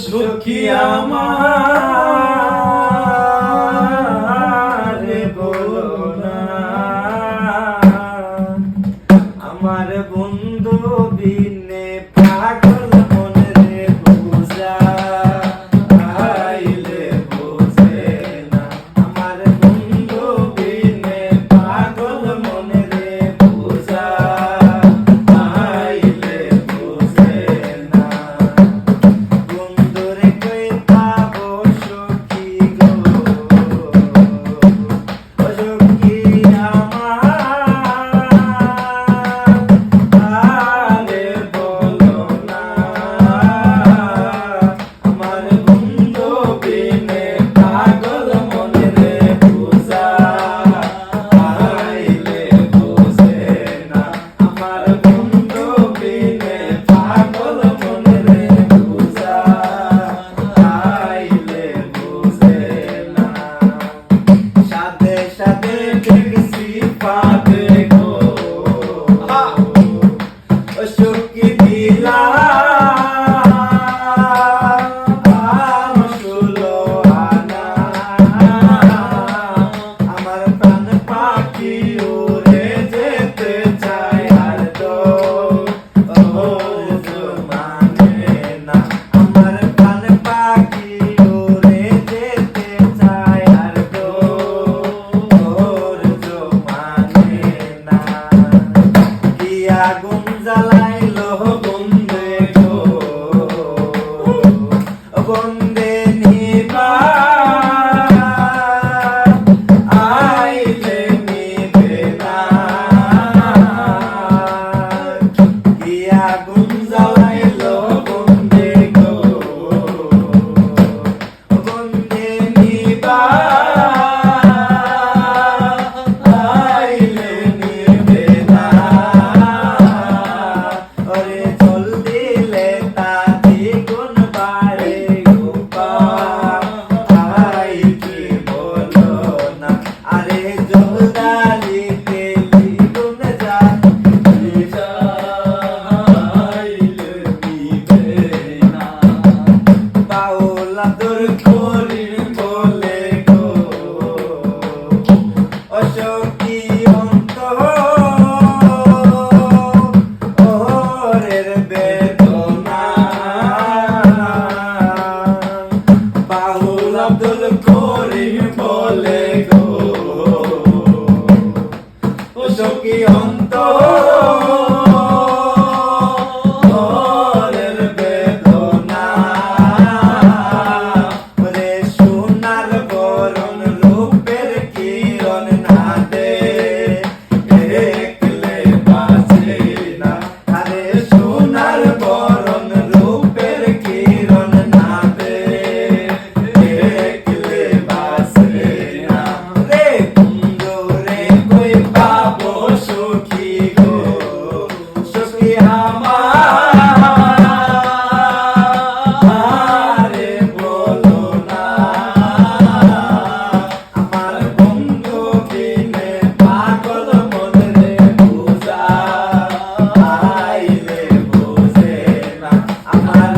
সখী আমার বলো না, আমার বন্ধু বিনে পাগল মনে রে বুঝা আইলে বুঝে না, আমার বন্ধু বিনে পাগল মনে রে বুঝা আইলে বুঝে না। বন্ধুরে কই পাবো সখী গো, ও সখী আরে বলো না, আমার বন্ধু বিনে পাগল মনে রে বুঝা আইলে বুঝে না, আমার বন্ধু বিনে পাগল মনে রে বুঝা আইলে বুঝে না। সাথে সাথে দেখছি পাবে গো, ও সখী দিলা শুলো আনা, আমার প্রাণ পাখি উড়ে যেতে চায় আর তো মানে না, আমার প্রাণ পাখি উড়ে যেতে চায় আর তো মানে না। কি আগুন জ্বালাইলো বন্দে গো, বন্দে নিবা আইলে নিবে না, কি আগুন জ্বালাইলো বন্দে গো, বন্দে নিবা আইলে নিবে না, ওরে জল দিলে তা দ্বিগুণ বাড়ে গো, আই কি বলো না, আরে জল ডালিতে দ্বিগুণ আইলে নিবে না। বাউল আদর করি বলে গো, ও সখী অন্তরের বেদনা, বাউল আব্দুল করিম বলে গো, ও সখী অন্তরের বেদনা, ওরে সোনার বরণ রূপের কিরণ না দেখলে বাঁচে না, আরে সোনার বরণ রূপের কিরণ না দেখলে বাঁচে না। রে বন্ধু রে কই পাবো সখী গো, সখী আমারে বলো না, আমার বন্ধু বিনে পাগল মনে রে বুঝা আইলে বুঝে না, আমার